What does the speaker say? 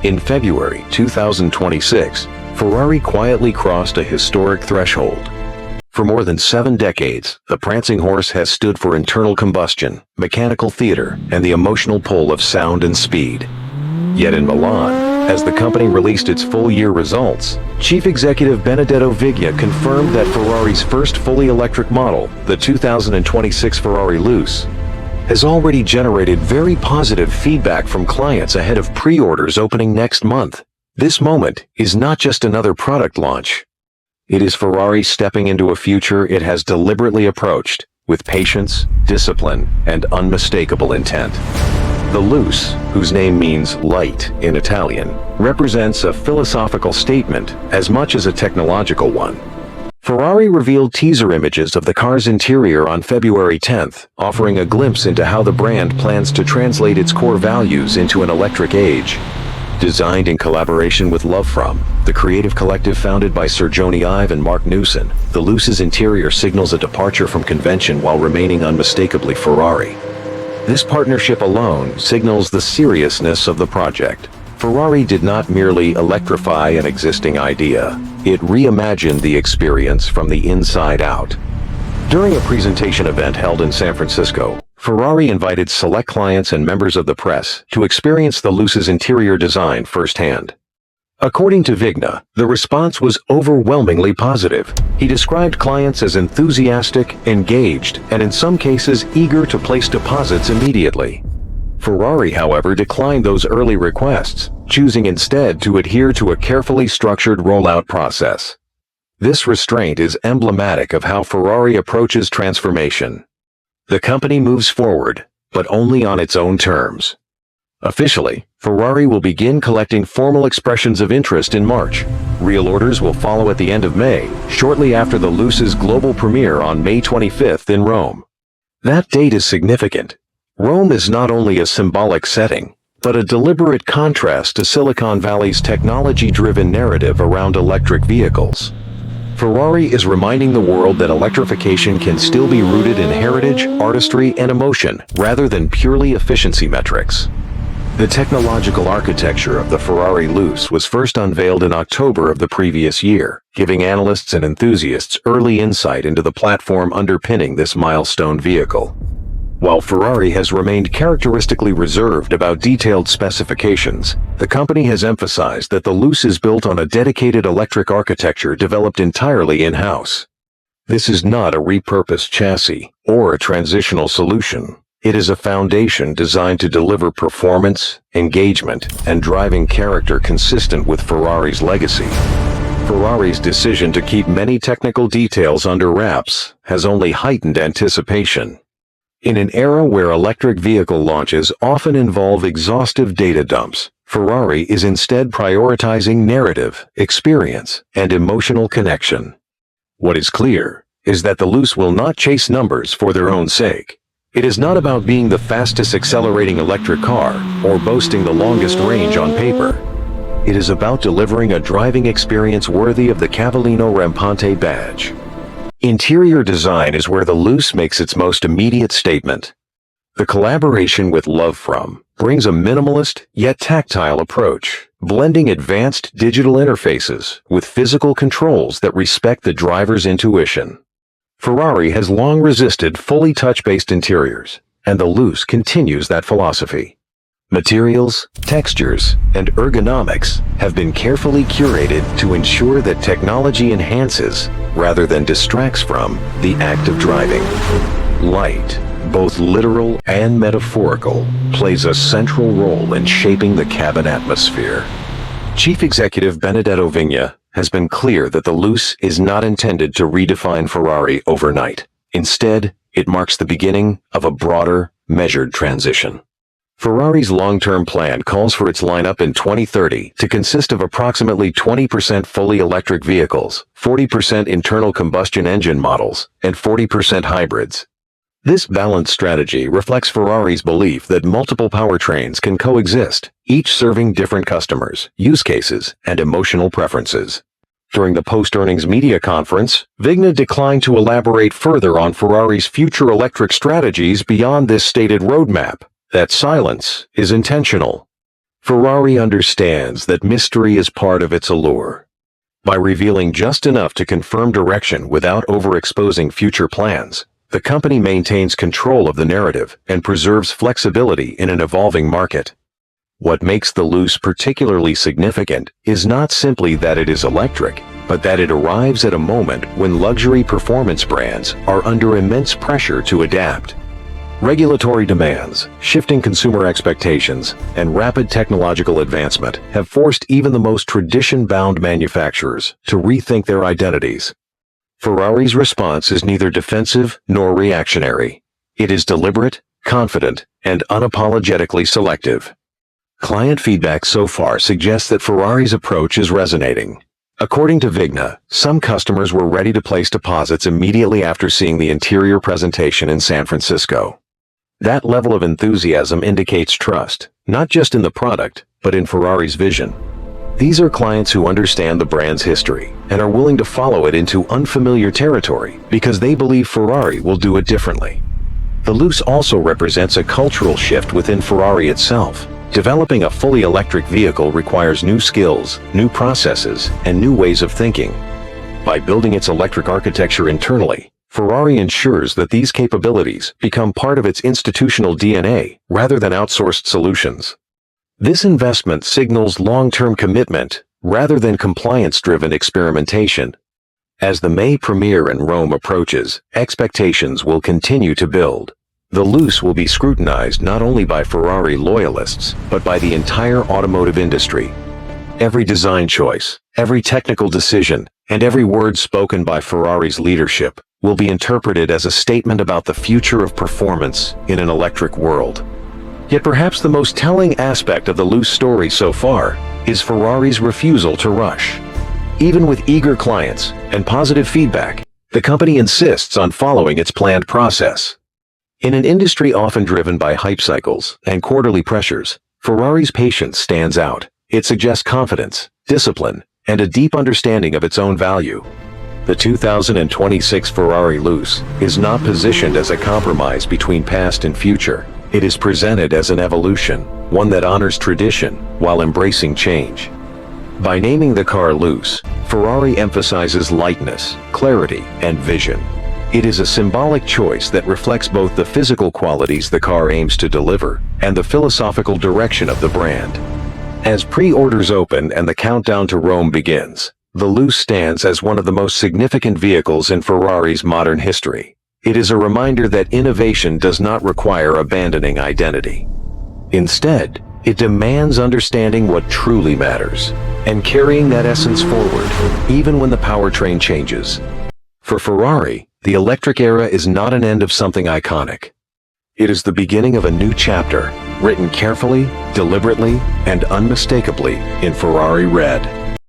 In February 2026, Ferrari quietly crossed a historic threshold. For more than 7 decades, the prancing horse has stood for internal combustion, mechanical theater, and the emotional pull of sound and speed. Yet in Milan, as the company released its full-year results, Chief Executive Benedetto Vigna confirmed that Ferrari's first fully electric model, the 2026 Ferrari Luce, has already generated very positive feedback from clients ahead of pre-orders opening next month. This moment is not just another product launch. It is Ferrari stepping into a future it has deliberately approached, with patience, discipline, and unmistakable intent. The Luce, whose name means light in Italian, represents a philosophical statement as much as a technological one. Ferrari revealed teaser images of the car's interior on February 10th, offering a glimpse into how the brand plans to translate its core values into an electric age. Designed in collaboration with Love From, the creative collective founded by Sir Jony and Marc Newson, the Luce's interior signals a departure from convention while remaining unmistakably Ferrari. This partnership alone signals the seriousness of the project. Ferrari did not merely electrify an existing idea, it reimagined the experience from the inside out. During a presentation event held in San Francisco, Ferrari invited select clients and members of the press to experience the Luce's interior design firsthand. According to Vigna, the response was overwhelmingly positive. He described clients as enthusiastic, engaged, and in some cases eager to place deposits immediately. Ferrari, however, declined those early requests, choosing instead to adhere to a carefully structured rollout process. This restraint is emblematic of how Ferrari approaches transformation. The company moves forward, but only on its own terms. Officially, Ferrari will begin collecting formal expressions of interest in March. Real orders will follow at the end of May, shortly after the Luce's global premiere on May 25th in Rome. That date is significant. Rome is not only a symbolic setting, but a deliberate contrast to Silicon Valley's technology-driven narrative around electric vehicles. Ferrari is reminding the world that electrification can still be rooted in heritage, artistry, and emotion, rather than purely efficiency metrics. The technological architecture of the Ferrari Luce was first unveiled in October of the previous year, giving analysts and enthusiasts early insight into the platform underpinning this milestone vehicle. While Ferrari has remained characteristically reserved about detailed specifications, the company has emphasized that the Luce is built on a dedicated electric architecture developed entirely in-house. This is not a repurposed chassis or a transitional solution. It is a foundation designed to deliver performance, engagement, and driving character consistent with Ferrari's legacy. Ferrari's decision to keep many technical details under wraps has only heightened anticipation. In an era where electric vehicle launches often involve exhaustive data dumps, Ferrari is instead prioritizing narrative, experience, and emotional connection. What is clear is that the Luce will not chase numbers for their own sake. It is not about being the fastest accelerating electric car or boasting the longest range on paper. It is about delivering a driving experience worthy of the Cavallino Rampante badge. Interior design is where the Luce makes its most immediate statement. The collaboration with Love From brings a minimalist yet tactile approach, blending advanced digital interfaces with physical controls that respect the driver's intuition. Ferrari has long resisted fully touch-based interiors, and the Luce continues that philosophy. Materials, textures, and ergonomics have been carefully curated to ensure that technology enhances, rather than distracts from, the act of driving. Light, both literal and metaphorical, plays a central role in shaping the cabin atmosphere. Chief Executive Benedetto Vigna has been clear that the Luce is not intended to redefine Ferrari overnight. Instead, it marks the beginning of a broader, measured transition. Ferrari's long-term plan calls for its lineup in 2030 to consist of approximately 20% fully electric vehicles, 40% internal combustion engine models, and 40% hybrids. This balanced strategy reflects Ferrari's belief that multiple powertrains can coexist, each serving different customers, use cases, and emotional preferences. During the post-earnings media conference, Vigna declined to elaborate further on Ferrari's future electric strategies beyond this stated roadmap. That silence is intentional. Ferrari understands that mystery is part of its allure. By revealing just enough to confirm direction without overexposing future plans, the company maintains control of the narrative and preserves flexibility in an evolving market. What makes the Luce particularly significant is not simply that it is electric, but that it arrives at a moment when luxury performance brands are under immense pressure to adapt. Regulatory demands, shifting consumer expectations, and rapid technological advancement have forced even the most tradition-bound manufacturers to rethink their identities. Ferrari's response is neither defensive nor reactionary. It is deliberate, confident, and unapologetically selective. Client feedback so far suggests that Ferrari's approach is resonating. According to Vigna, some customers were ready to place deposits immediately after seeing the interior presentation in San Francisco. That level of enthusiasm indicates trust, not just in the product, but in Ferrari's vision. These are clients who understand the brand's history and are willing to follow it into unfamiliar territory because they believe Ferrari will do it differently. The Luce also represents a cultural shift within Ferrari itself. Developing a fully electric vehicle requires new skills, new processes, and new ways of thinking. By building its electric architecture internally, Ferrari ensures that these capabilities become part of its institutional DNA rather than outsourced solutions. This investment signals long-term commitment rather than compliance-driven experimentation. As the May premiere in Rome approaches, expectations will continue to build. The Luce will be scrutinized not only by Ferrari loyalists, but by the entire automotive industry. Every design choice, every technical decision, and every word spoken by Ferrari's leadership will be interpreted as a statement about the future of performance in an electric world. Yet perhaps the most telling aspect of the Luce story so far is Ferrari's refusal to rush. Even with eager clients and positive feedback, the company insists on following its planned process. In an industry often driven by hype cycles and quarterly pressures, Ferrari's patience stands out. It suggests confidence, discipline, and a deep understanding of its own value. The 2026 Ferrari Luce is not positioned as a compromise between past and future. It is presented as an evolution, one that honors tradition while embracing change. By naming the car Luce, Ferrari emphasizes lightness, clarity, and vision. It is a symbolic choice that reflects both the physical qualities the car aims to deliver and the philosophical direction of the brand. As pre-orders open and the countdown to Rome begins, the Luce stands as one of the most significant vehicles in Ferrari's modern history. It is a reminder that innovation does not require abandoning identity. Instead, it demands understanding what truly matters and carrying that essence forward, even when the powertrain changes. For Ferrari, the electric era is not an end of something iconic. It is the beginning of a new chapter, written carefully, deliberately, and unmistakably in Ferrari red.